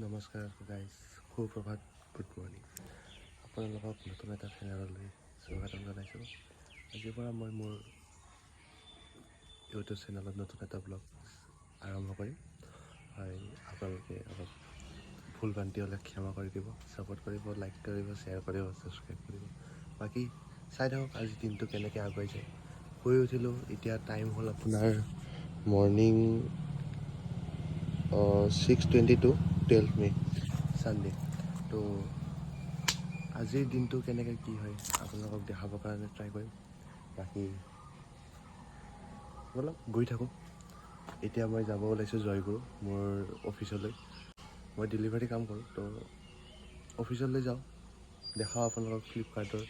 নমস্কাৰ গাইজ, সুপ্ৰভাত, good morning. আপোনালোকক নতুন এটা চেনেললৈ স্বাগতম জনাইছোঁ। আজিৰ পৰা মই মোৰ ইউটিউব চেনেলত নতুন এটা ব্লগ আৰম্ভ কৰিম। হয়, আপোনালোকে অলপ ভুল ভ্ৰান্তি হ'লে ক্ষমা কৰি দিব, ছাপোৰ্ট কৰিব, লাইক কৰিব, শ্বেয়াৰ কৰিব, ছাবস্ক্ৰাইব কৰিব। বাকী চাই থাকক আজি দিনটো কেনেকৈ আগুৱাই যায়। শুই উঠিলোঁ, এতিয়া টাইম হ'ল আপোনাৰ মৰ্ণিং 6:22, 12 মে' ছানডে। তো আজিৰ দিনটো কেনেকৈ কি হয় আপোনালোকক দেখাবৰ কাৰণে ট্ৰাই কৰিম। বাকী অলপ গৈ থাকোঁ। এতিয়া মই যাব ওলাইছোঁ জয়গুৰু, মোৰ অফিচলৈ। মই ডেলিভাৰী কাম কৰোঁ, তো অফিচলৈ যাওঁ, দেখাওঁ আপোনালোকক ফ্লিপকাৰ্টৰ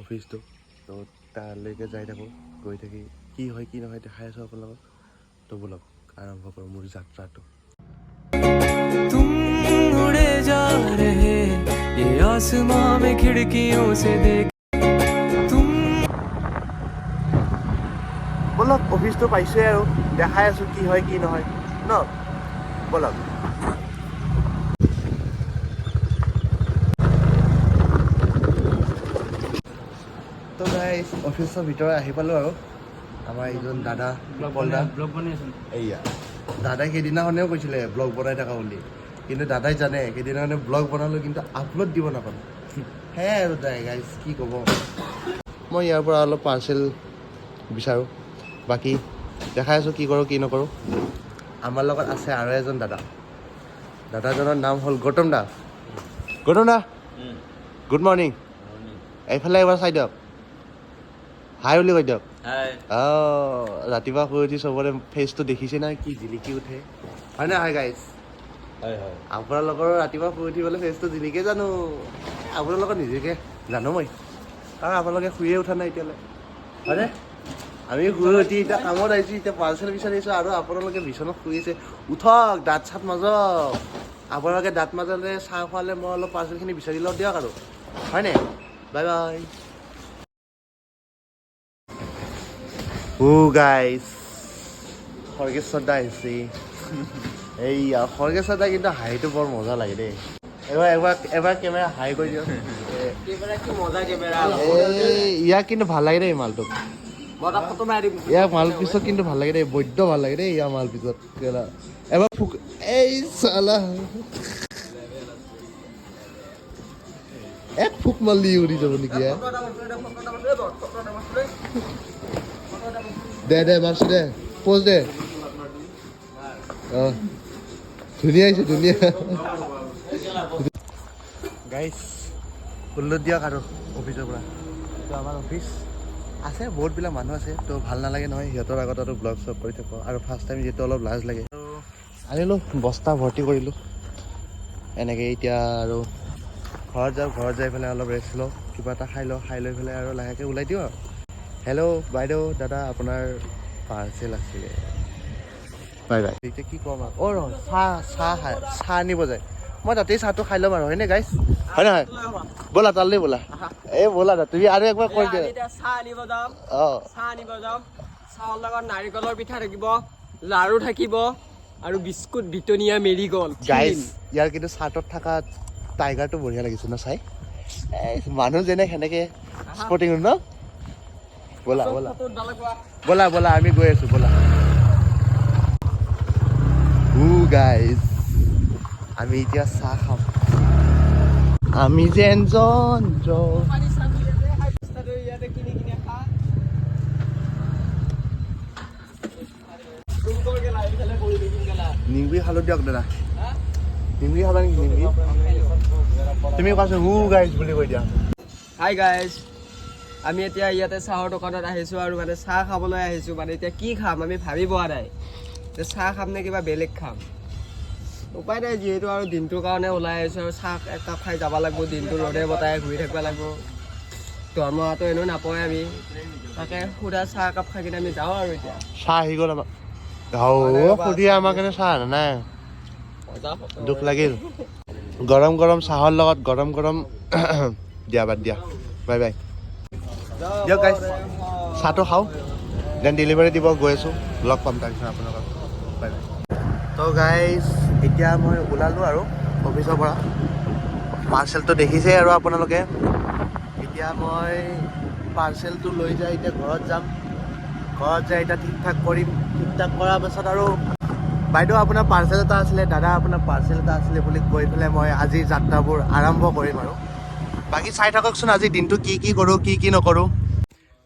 অফিচটো। তো তালৈকে যাই থাকোঁ, গৈ থাকি কি হয় কি নহয় দেখাই আছোঁ আপোনালোকক। তো ব'লক আৰম্ভ কৰোঁ মোৰ যাত্ৰাটো। तुम उड़े जा रहे ये आसमां में खिड़कियों से देख तुम ব'লক অফিচটো পাইছোঁৱে আৰু দেখাই আছোঁ কি হয় কি নহয় ন। ব'লক। তো গাইজ অফিচৰ ভিতৰত আহি পালোঁ আৰু আমাৰ এইজন দাদা ব্লগ বনাই আছোঁ। এইয়া দাদাই সেইদিনাখনেও কৈছিলে ব্লগ বনাই থকা বুলি, কিন্তু দাদাই জানে সেইদিনাখনে ব্লগ বনালোঁ কিন্তু আপলোড দিব নাপালোঁ। সেয়াই আৰু দাই গাইজ কি ক'ব। মই ইয়াৰ পৰা অলপ পাৰ্চেল বিচাৰোঁ, বাকী দেখাই আছোঁ কি কৰোঁ কি নকৰোঁ। আমাৰ লগত আছে আৰু এজন দাদাজনৰ নাম হ'ল গৌতম দা। গৌতম দা, গুড মৰ্ণিং। এইফালে এবাৰ চাই দিয়ক, হাই বুলি কৈ দিয়ক। ৰাতিপুৱা শুই উঠি চবৰে ফেচটো দেখিছে নাই কি জিলিকি উঠে, হয়নে হয় গাইজ? হয় হয়। আপোনালোকৰ ৰাতিপুৱা শুই উঠি পেলাই ফেচটো জিলিকে জানো? আপোনালোকৰ নিজকে জানো মই, কাৰণ আপোনালোকে শুয়ে উঠা নাই এতিয়ালৈ, হয়নে? আমি শুই উঠি এতিয়া কামত আহিছোঁ, এতিয়া পাৰ্চেল বিচাৰিছোঁ আৰু আপোনালোকে বিচনাত শুই আছে। উঠক, দাঁত চাত মাজক। আপোনালোকে দাঁত মাজালে চাহ খোৱালে মই অলপ পাৰ্চেলখিনি বিচাৰি লওঁ দিয়ক আৰু, হয়নে? Bye bye. গাইজ খৰ্গেশ্বৰ দা আহিছে। এইয়া খৰ্গেশ্বৰ দা কিন্তু হাঁহিটো বৰ মজা লাগে দেই। এবাৰ কেমেৰা হাই কৰি দিয়ক। ইয়াক কিন্তু ভাল লাগে দেই মালটো। ইয়াৰ মাল পিছত কিন্তু ভাল লাগে দেই, বৈদ্য ভাল লাগে দেই ইয়াৰ মাল পিছত। এবাৰ এই চালা এক ফুক মাৰলি উৰি যাব নেকি? দে মাৰছো দে, প'জ দে। অঁ ধুনীয়া আহিছে, ধুনীয়া। গাইজ উল্লু দিয়ক আৰু অফিচৰ পৰা। তো আমাৰ অফিচ আছে, বহুতবিলাক মানুহ আছে, তো ভাল নালাগে নহয় সিহঁতৰ আগত আৰু ব্লগ চগ কৰি থাকোঁ। আৰু ফাৰ্ষ্ট টাইম যিহেতু অলপ লাজ লাগে, তো আনিলোঁ, বস্তা ভৰ্তি কৰিলোঁ এনেকৈ। এতিয়া আৰু ঘৰত যাওঁ, ঘৰত যাই পেলাই অলপ ৰেষ্ট লওঁ, কিবা এটা খাই লওঁ, খাই লৈ পেলাই আৰু লাহেকৈ ওলাই দিওঁ আৰু। হেল্ল' বাইদেউ, দাদা, আপোনাৰ পাৰ্চেল আছিলে, বাই বাই। এতিয়া কি ক'ম আৰু, ৰ চাহ আনিব যায়, মই তাতেই চাহটো খাই ল'ম আৰু, হয়নে গাইজ? হয় নহয়? ব'লা তালৈ ব'লা। এই ব'লা না, তুমি আৰু একবাৰ কৈ দিয়া। চাহ আনিব যাম, অঁ চাহ আনিব যাম। চাহৰ লগত নাৰিকলৰ পিঠা থাকিব, লাৰু থাকিব আৰু বিস্কুট ব্ৰিটানিয়া মেৰিগ'ল্ড। গাইজ ইয়াৰ কিন্তু চাৰ্টত থকা টাইগাৰটো বঢ়িয়া লাগিছে ন চাই। মানুহ যেনে সেনেকৈ স্পৰ্টিং ন। ব'লা ব'লা ব'লা ব'লা, আমি গৈ আছোঁ ব'লা। গাইজ আমি এতিয়া চাহ খাম। আমি যে এনজন নিমকি খালোঁ দিয়ক দাদা। নিমকি খাবা নেকি? নিমকি তুমি কোৱাচোন গাইজ বুলি কৈ দিয়া। হাই গাইজ, আমি এতিয়া ইয়াতে চাহৰ দোকানত আহিছোঁ আৰু মানে চাহ খাবলৈ আহিছোঁ। মানে এতিয়া কি খাম আমি ভাবি পোৱা নাই, যে চাহ খাম নে কিবা বেলেগ খাম। উপায় নাই, যিহেতু আৰু দিনটোৰ কাৰণে ওলাই আহিছোঁ আৰু চাহ একাপ খাই যাব লাগিব। দিনটো ৰ'দে বতাহে ঘূৰি থাকিব লাগিব, দৰমহাটো এনেও নাপাওঁৱে আমি, তাকে সুদা চাহ একাপ খাই কিনে আমি যাওঁ আৰু এতিয়া। চাহ আহি গ'ল আমাৰ। সুধি আমাৰ কাৰণে চাহ আনা নাই, দুখ লাগিল। গৰম গৰম চাহৰ লগত গৰম গৰম দিয়া, বাদ দিয়া, বাই বাই। দিয়ক গাইজ চাহটো খাওঁ। দেন ডেলিভাৰী দিব গৈ আছোঁ লগ পাম তাৰপিছত আপোনালোকক বাই বাই তো গাইজ এতিয়া মই ওলালোঁ আৰু অফিচৰ পৰা পাৰ্চেলটো দেখিছেই আৰু আপোনালোকে এতিয়া মই পাৰ্চেলটো লৈ যাই এতিয়া ঘৰত যাম ঘৰত যাই এতিয়া ঠিক ঠাক কৰিম ঠিক ঠাক কৰাৰ পাছত আৰু বাইদেউ আপোনাৰ পাৰ্চেল এটা আছিলে দাদা আপোনাৰ পাৰ্চেল এটা আছিলে বুলি কৈ পেলাই মই আজি যাত্ৰাবোৰ আৰম্ভ কৰিম আৰু বাকী চাই থাককচোন আজি দিনটো কি কি কৰোঁ কি নকৰোঁ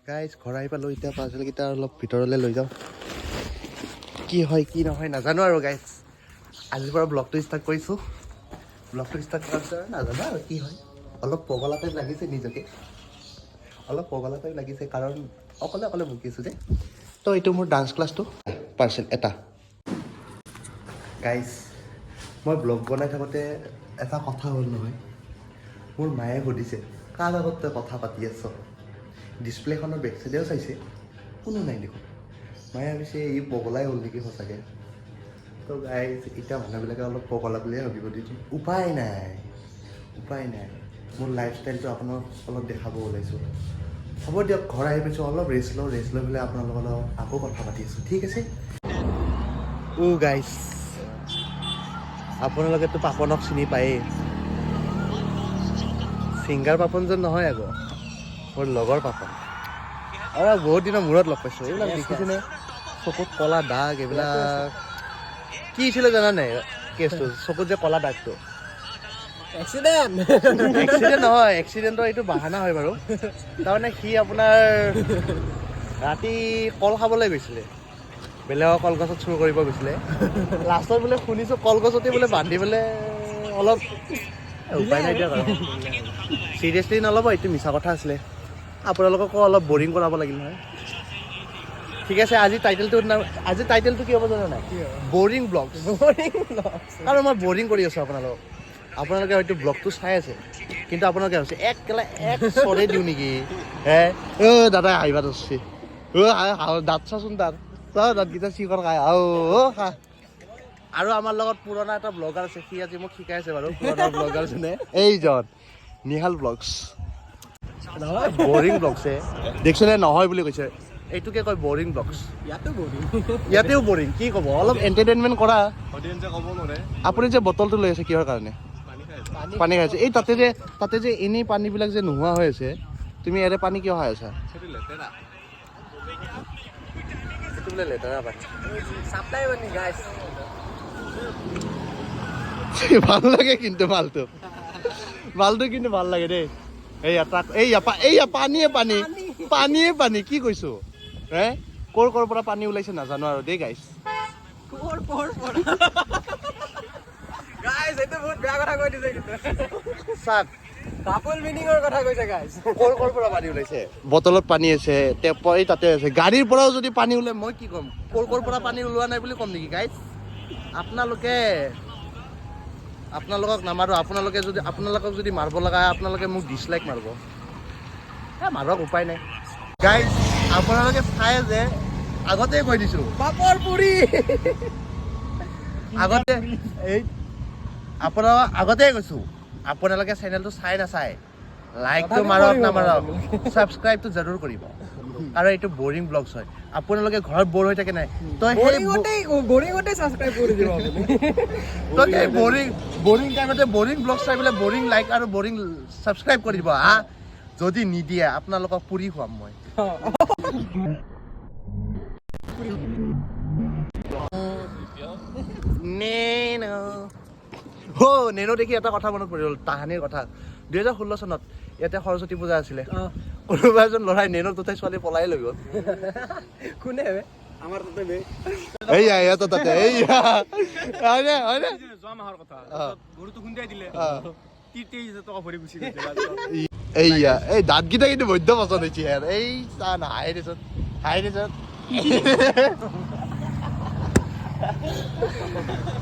গাইজ ঘৰ আহি পালোঁ এতিয়া পাৰ্চেলকেইটা অলপ ভিতৰলৈ লৈ যাওঁ কি হয় কি নহয় নাজানো আৰু গাইজ আজিৰ পৰা ব্লগটো ষ্টাৰ্ট কৰিছোঁ ব্লগটো ষ্টাৰ্ট কৰাৰ পিছত নাজানো আৰু কি হয় অলপ পগলা টাইপ লাগিছে নিজকে অলপ পগলা টাইপ লাগিছে কাৰণ অকলে ভুকিছোঁ যে তো এইটো মোৰ ডান্স ক্লাছটো পাৰ্চেল এটা গাইজ মই ব্লগ বনাই থাকোঁতে এটা কথা হ'ল নহয় মোৰ মায়ে সুধিছে কাৰ লগত তই কথা পাতি আছ ডিছপ্লেখনৰ বেক চাইডেও চাইছে কোনো নাই দেখোন মায়ে ভাবিছে ই পগলাই হ'ল নেকি সঁচাকৈ তো গাইজ এতিয়া মানুহবিলাকে অলপ পগলা বুলিয়ে ভাবিব দিছোঁ উপায় নাই মোৰ লাইফষ্টাইলটো আপোনাক অলপ দেখাব ওলাইছোঁ হ'ব দিয়ক ঘৰ আহি পাইছোঁ অলপ ৰেষ্ট লৈ পেলাই আপোনালোকৰ লগত আকৌ কথা পাতি আছোঁ ঠিক আছে গাইজ আপোনালোকেতো পাপনক চিনি পায়েই ছিংগাৰ পাপন যেন নহয় আকৌ মোৰ লগৰ পাপন আৰু বহুত দিনৰ মূৰত লগ পাইছোঁ এইবিলাক দেখিছেনে চকুত কলা দাগ এইবিলাক কি হৈছিলে জানা নাই কেছটো চকুত যে কলা দাগটো এক্সিডেণ্ট নহয় এক্সিডেণ্টৰ এইটো বাহানা হয় বাৰু তাৰমানে সি আপোনাৰ ৰাতি কল খাবলৈ গৈছিলে বেলেগৰ কলগছত চুৰ কৰিব গৈছিলে লাষ্টত বোলে শুনিছোঁ কলগছতে বোলে বান্ধি পেলাই অলপ উপায় নাই দিয়ক আৰু চিৰিয়াছলি নল'ব এইটো মিছা কথা আছিলে আপোনালোককো অলপ বৰিং কৰাব লাগিল নহয় ঠিক আছে আজি টাইটেলটো কি হ'ব জানো নাই বৰিং ব্লগ কাৰণ মই বৰিং কৰি আছোঁ আপোনালোকে হয়তো ব্লগটো চাই আছে কিন্তু আপোনালোকে ভাবিছে এক চৰে দিওঁ নেকি দাদা আহিবা ধৰছি দাঁত চাচোন তাৰ দাঁতকেইটা চিকৰ খাই খা আৰু আমাৰ লগত পুৰণা এটা ব্লগাৰ আছে সি আজি মোক শিকাই আছে বাৰু পুৰণা ব্লগাৰ জনে এইজন নিহাল ব্লগছ বৰিং ব্লগছে দেখিছেনে নহয় বুলি কৈছে এইটোকে কয় বৰিং ব্লগছ ইয়াতেও বৰিং কি ক'ব অলপ এণ্টাৰটেইনমেণ্ট কৰা আপুনি যে বটলটো লৈ আছে কিহৰ কাৰণে পানী খাইছে এই তাতে যে এনেই পানীবিলাক যে নোহোৱা হৈ আছে তুমি ইয়াৰে পানী কিয় খাই আছা এইটো বোলে লেতেৰা পানী ভাল লাগে কিন্তু মালটো কিন্তু ভাল লাগে দেই পানীয়ে পানী কি কৈছো ক'ৰ পৰা পানী ওলাইছে নাজানো আৰু দেই গাইছ বটলত পানী আছে টেপৰ তাতে আছে গাড়ীৰ পৰাও যদি পানী ওলাই মই কি ক'ম ক'ৰ পৰা পানী ওলোৱা নাই বুলি ক'ম নেকি গাইজ আপোনালোকক নামাৰো আপোনালোকক যদি মাৰিব লগা হয় আপোনালোকে মোক ডিছলাইক মাৰিব মাৰক উপায় নাই গাইজ আপোনালোকে চাই যে আগতে কৈ দিছোঁ পাপৰ পুৰি আগতে কৈছোঁ আপোনালোকে চেনেলটো চাই নাচায় লাইকটো মাৰক নামাৰক ছাবস্ক্ৰাইবটো জৰুৰ কৰিব আৰু এইটো বৰিং ব্লগছ হয় আপোনালোকে ঘৰত বৰ হৈ থাকে নাই তই সেই বৰিং টাইমতে বৰিং ব্লগছ চাই পেলাই বৰিং লাইক আৰু বৰিং ছাবস্ক্ৰাইব কৰি দিব যদি নিদিয়ে আপোনালোকক পুৰি খুৱাম মই নেনো দেখি এটা কথা মনত পৰি গ'ল তাহানিৰ কথা 2016 চনত ইয়াতে সৰস্বতী পূজা আছিলে কোনোবা এজন ল'ৰাই নেনৰ দুটাই ছোৱালী পলাই লৈ গ'ল কোনে আমাৰ তাতে যোৱা মাহৰ কথা গৰুটো খুন্দিয়াই দিলে এই দাঁতকেইটা কিন্তু বৈদ্য পচন্দ হৈছে ইয়াৰ এই হাই দেচোন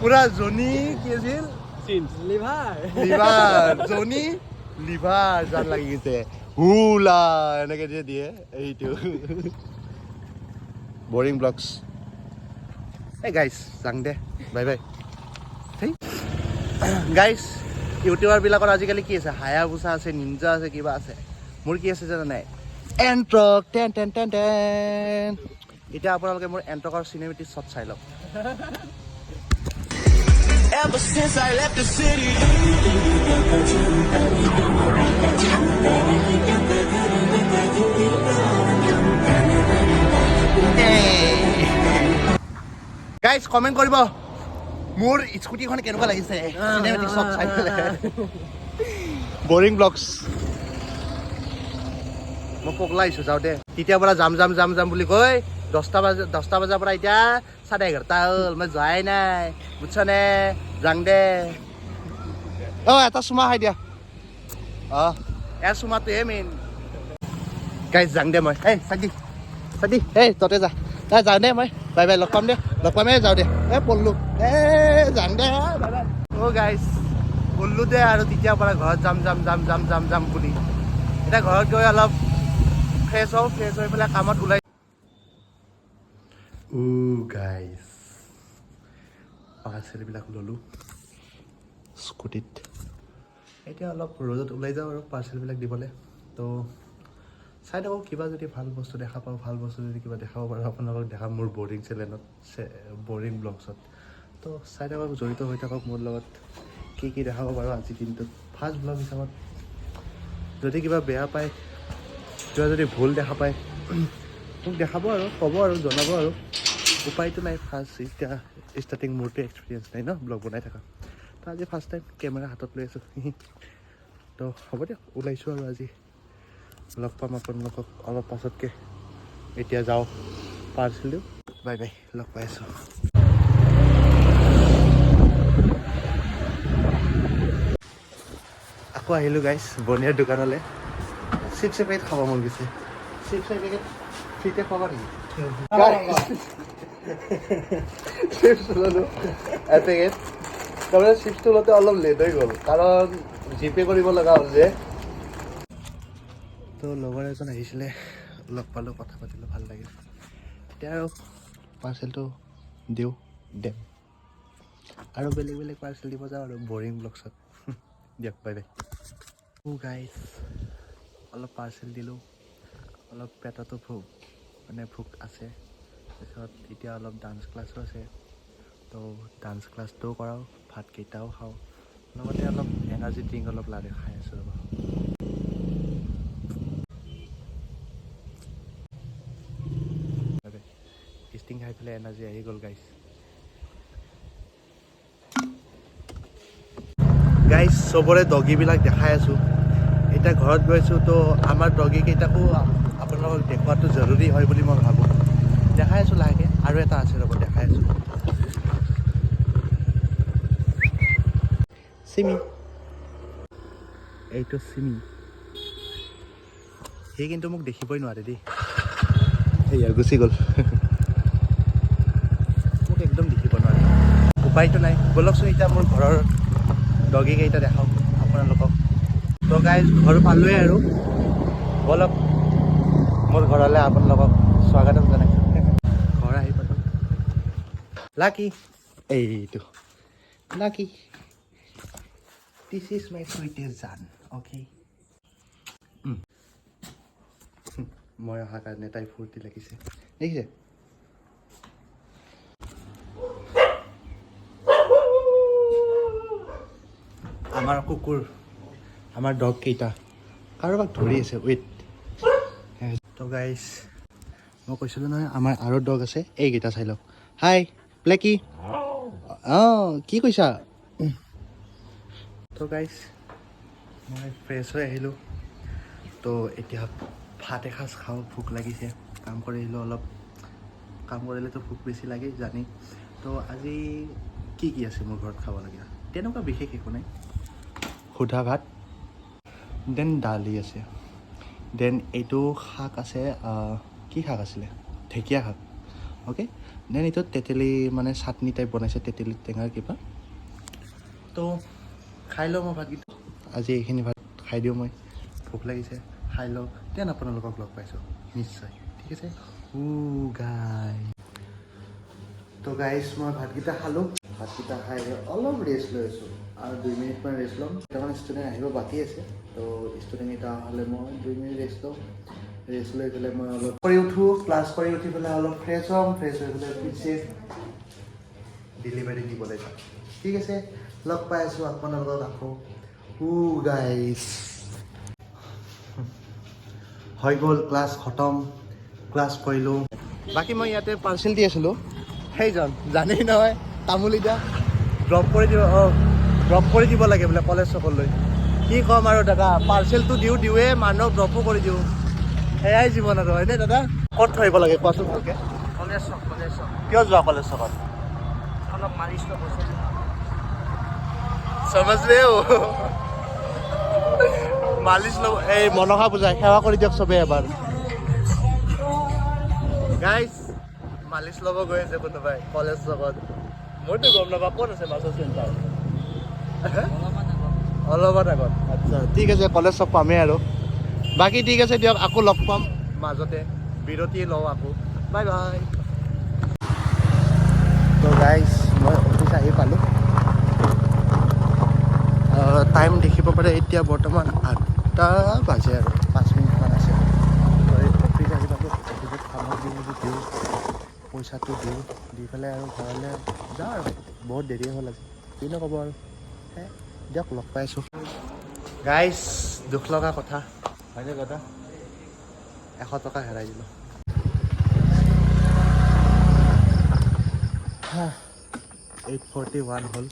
পুৰা জনি কি আছিল লিভাৰ যেন লাগি গৈছে হুলা এনেকে যে দিয়ে এইটো বৰিং ব্লগছ এই গাইছ যাং দে বাই বাই গাইছ ইউটিউবাৰবিলাকৰ আজিকালি কি আছে হায়াবুছা আছে নিঞ্জা আছে কিবা আছে মোৰ কি আছে জানা নাই এণ্ট্ৰক এতিয়া আপোনালোকে মোৰ এণ্টকৰ চিনেমেটিক শ্বট চাই লওক। Ever since I left the city. Guys comment কৰিব মোৰ স্কুটিখন কেনেকুৱা লাগিছে চিনেমেটিক শ্বট চাই পেলাই। বৰিং ব্লগছ মই পগলাইছোঁ যাওঁ দে। তেতিয়াৰ পৰা যাম বুলি কৈ 10টা বজাৰ পৰা এতিয়া 11:30 হ'ল, মই যোৱাই নাই বুজিছনে। যাং দে। এটা চুমা খাই দিয়া। এয়া চুমাটোহে মেইন। গাইজ যাং দে মই। চাদি ততে যা যাওঁ দে মই। বাই বাই, লগ পামেই যাওঁ দে। পঢ়লোঁ যাং দে বাই বাই। গাইজ পঢ়লোঁ দে আৰু তেতিয়াৰ পৰা ঘৰত যাম বুলি। এতিয়া ঘৰত গৈ অলপ ফ্ৰেছ হৈ পেলাই কামত ওলাই। গাইজ পাৰ্চেলবিলাক ল'লোঁ স্কুটিত। এতিয়া অলপ ৰ'দত ওলাই যাওঁ আৰু পাৰ্চেলবিলাক দিবলৈ। তো চাই থাকক, কিবা যদি ভাল বস্তু দেখা পাওঁ, ভাল বস্তু যদি কিবা দেখাব পাৰোঁ আপোনালোকক দেখাম মোৰ বৰিং চেনেলত, বৰিং ব্লগছত। তো চাই থাকক, জড়িত হৈ থাকক মোৰ লগত, কি দেখাব পাৰোঁ আজিৰ দিনটোত ফাৰ্ষ্ট ব্লগ হিচাপত। যদি কিবা বেয়া পায়, কিবা যদি ভুল দেখা পায় মোক দেখাব আৰু ক'ব আৰু জনাব আৰু। উপায়টো নাই, ফাৰ্ষ্ট এতিয়া ষ্টাৰ্টিং মোৰতো এক্সপিৰিয়েঞ্চ নাই ন ব্লগ বনাই থকা। তো আজি ফাৰ্ষ্ট টাইম কেমেৰা হাতত লৈ আছোঁ। তো হ'ব দিয়ক, ওলাইছোঁ আৰু আজি। লগ পাম আপোনালোকক অলপ পাছতকৈ। এতিয়া যাওঁ পাৰ্চেল দিওঁ। বাই বাই, লগ পাই আছোঁ। আকৌ আহিলোঁ গাইজ বনিয়াৰ দোকানলৈ। চিপছ এপেকেট খাব মন গৈছে। চিপছ এপেকেট ফ্ৰীতে পাবা নেকি? চিপছ ল'লোঁ এপেকেট। তাৰমানে চিপছটো লওঁতে অলপ লেট হৈ গ'ল, কাৰণ জিপে' কৰিব লগা হ'ল যে। তো লগৰ এজন আহিছিলে, লগ পালোঁ, কথা পাতিলোঁ, ভাল লাগিল। এতিয়া আৰু পাৰ্চেলটো দেম আৰু বেলেগ পাৰ্চেল দিব যাওঁ আৰু বৰিং ব্লগছত। দিয়ক বাই বাই। গাইজ অলপ পাৰ্চেল দিলোঁ, অলপ পেটতো ভোক আছে। তাৰপিছত এতিয়া অলপ ডান্স ক্লাছো আছে, তো ডান্স ক্লাছটোও কৰাওঁ, ভাতকেইটাও খাওঁ, লগতে অলপ এনাৰ্জি ড্ৰিংক অলপ লাহে খাই আছোঁ ৰ'ব। ষ্টিং খাই পেলাই এনাৰ্জি আহি গ'ল গাইজ চবৰে ডগীবিলাক দেখাই আছোঁ। এতিয়া ঘৰত গৈছোঁ, তো আমাৰ ডগীকেইটাকো আপোনালোকক দেখুৱাটো জৰুৰী হয় বুলি মই ভাবোঁ। দেখাই আছোঁ লাহেকৈ, আৰু এটা আছে ৰ'ব, দেখাই আছোঁ। চিমি, এইটো চিমি। সি কিন্তু মোক দেখিবই নোৱাৰে দেই। সেয়া গুচি গ'ল। মোক একদম দেখিব নোৱাৰে। উপায়টো নাই, ব'লকচোন এতিয়া মোৰ ঘৰৰ ডগীকেইটা দেখাওঁ আপোনালোকক। তো গাইজ ঘৰ পালোৱে আৰু, ব'লক মোৰ ঘৰলৈ আপোনালোকক স্বাগতম জনাইছোঁ। ঘৰ আহি পালোঁ। লাকি, এইটো লাকি, দিছ ইজ মাই চুইটেষ্ট জান। অ'কে, মই অহাৰ কাৰণে তাই ফূৰ্তি লাগিছে, দেখিছে। আমাৰ কুকুৰ, আমাৰ ডগ কেইটা কাৰোবাক ধৰি আছে, ৱেইট। তো গাইজ মই কৈছিলোঁ নহয়, আমাৰ আৰু ডগ আছে, এইকেইটা চাই লওক। হাই ব্লেকি, কি কৈছা? তো গাইজ মই ফ্ৰেছ হৈ আহিলোঁ। তো এতিয়া ভাত এসাঁজ খাওঁ, ভোক লাগিছে। কাম কৰি আহিলোঁ অলপ, কাম কৰিলেতো ভোক বেছি লাগে জানি। তো আজি কি আছে মোৰ ঘৰত খাবলগীয়া, তেনেকুৱা বিশেষ একো নাই। সুধা ভাত, দেন দালি আছে, দেন এইটো শাক আছে, কি শাক আছিলে, ঢেকীয়া শাক। অ'কে, দেন এইটো তেতেলী, মানে চাটনি টাইপ বনাইছে, তেতেলী টেঙাৰ কিবা। তো খাই লওঁ মই ভাতকেইটা। আজি এইখিনি ভাত খাই দিওঁ মই, ভোক লাগিছে, খাই লওঁ, দেন আপোনালোকক লগ পাইছোঁ নিশ্চয়, ঠিক আছে। তো গাইজ মই ভাতকেইটা খালোঁ, ভাতকেইটা খাই অলপ ৰেষ্ট লৈ আছোঁ, আৰু 2 মিনিটমান ৰেষ্ট ল'ম। কেইটামান ষ্টুডেণ্ট আহিব বাকী আছে, তো ষ্টুডেণ্ট কেইটা হ'লে মই 2 মিনিট ৰেষ্ট লওঁ। ৰেষ্ট লৈ পেলাই মই অলপ কৰি উঠোঁ ক্লাছ কৰি উঠি পেলাই অলপ ফ্ৰেছ হ'ম ফ্ৰেছ হৈ পেলাই পিছে ডেলিভাৰী দিবলৈ যাম ঠিক আছে লগ পাই আছোঁ আপোনালোকক আকৌ গাইছ হৈ গ'ল ক্লাছ খতম ক্লাছ কৰিলোঁ বাকী মই ইয়াতে পাৰ্চেল দি আছিলোঁ সেইজন জানেই নহয় তামোলিদা ড্ৰপ কৰি দিব লাগে বোলে কলেজ চকলৈ কি ক'ম আৰু দাদা পাৰ্চেলটো দিওঁৱে মানুহক ড্ৰপো কৰি দিওঁ সেয়াই জীৱন আৰু হয়নে দাদা ক'ত থৈ আহিব লাগে কোৱাচোন ভালকৈ কলেজ চক কিয় যোৱা কলেজ চকত অলপ মালিচ ল'ব समझ रहे हो মালিচ ল'ব এই মনসা পূজা সেৱা কৰি দিয়ক চবেই এবাৰ গাইজ মালিচ ল'ব গৈ আছে কোনোবাই কলেজ চকত মইতো গম নাপাওঁ ক'ত আছে মাছৰ চেণ্টাৰ অলপমান আগত আচ্ছা ঠিক আছে কলেজ চক পামেই আৰু বাকী ঠিক আছে দিয়ক আকৌ লগ পাম মাজতে বিৰতি লওঁ আকৌ বাই বাই তো গাইজ মই অফিচ আহি পালোঁ টাইম দেখিব পাৰে এতিয়া বৰ্তমান 8টা বাজে আৰু 5 মিনিটমান আছে অফিচ আহি পালোঁ অফিচত সামগ্ৰীবোৰ দিওঁ পইচাটো দিওঁ দি পেলাই আৰু ঘৰলৈ যাওঁ আৰু বহুত দেৰি হ'ল আজি কিনো ক'ব আৰু দিয়ক লগ পাইছোঁ গাইজ দুখ লগা কথা হয়নে দাদা 100 টকা হেৰাই দিলোঁ 8:41 হ'ল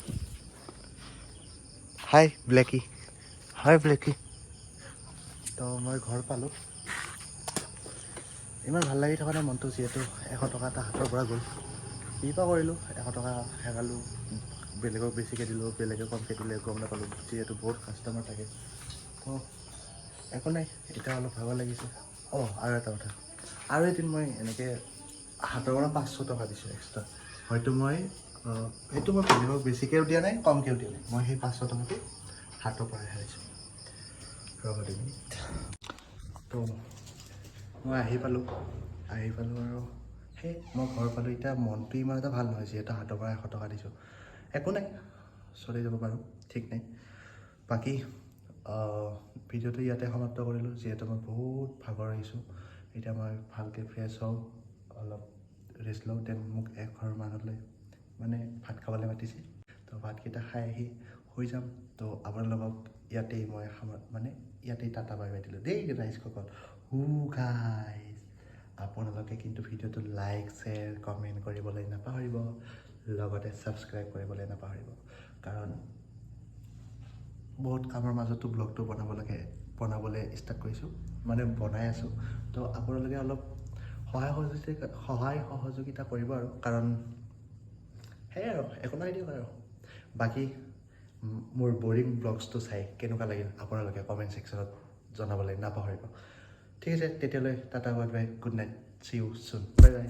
হাই ব্লেকি তো মই ঘৰ পালোঁ ইমান ভাল লাগি থকা নাই মনটো যিহেতু 100 টকা এটা হাতৰ পৰা গ'ল কি পৰা কৰিলোঁ 100 টকা হেৰালোঁ বেলেগক বেছিকৈ দিলোঁ বেলেগে কমকৈ দিলে গম নাপালোঁ যিহেতু বহুত কাষ্টমাৰ থাকে তো একো নাই এতিয়া অলপ ভাগৰ লাগিছে আৰু এটা কথা আৰু এদিন মই এনেকৈ হাতৰ পৰা 500 টকা দিছোঁ এক্সট্ৰা হয়তো মই এইটো মই বেলেগক বেছিকৈও দিয়া নাই কমকৈও দিয়া নাই মই সেই 500 টকাটো হাতৰ পৰা হেৰাইছোঁ ৰ'ব 2 মিনিট তো মই আহি পালোঁ আৰু সেই মই ঘৰ পালোঁ এতিয়া মনটো ইমান এটা ভাল নহয় যিহেতু হাতৰ পৰা 100 টকা দিছোঁ একো নাই চলি যাব পাৰোঁ ঠিক নাই বাকী ভিডিঅ'টো ইয়াতে সমাপ্ত কৰিলোঁ যিহেতু মই বহুত ভাগৰ আহিছোঁ এতিয়া মই ভালকৈ ফ্ৰেছ হওঁ অলপ ৰেষ্ট লওঁ দেন মোক ঘৰৰ মানুহলৈ মানে ভাত খাবলৈ মাতিছে তো ভাতকেইটা খাই আহি শুই যাম তো আপোনালোকক ইয়াতেই মই ইয়াতেই টাটা বাই বাই দিলোঁ দেই ৰাইজসকল গাইজ আপোনালোকে কিন্তু ভিডিঅ'টো লাইক শ্বেয়াৰ কমেণ্ট কৰিবলৈ নাপাহৰিব লগতে ছাবস্ক্ৰাইব কৰিবলৈ নাপাহৰিব কাৰণ বহুত কামৰ মাজতো ব্লগটো বনাবলৈ ষ্টাৰ্ট কৰিছোঁ বনাই আছোঁ তো আপোনালোকে অলপ সহায় সহযোগিতা কৰিব আৰু কাৰণ সেয়াই আৰু একো নাই দিয়ক আৰু বাকী মোৰ বৰিং ব্লগছটো চাই কেনেকুৱা লাগিল আপোনালোকে কমেণ্ট ছেকশ্যনত জনাবলৈ নাপাহৰিব ঠিক আছে তেতিয়ালৈ tata bye bye good night C you soon bye bye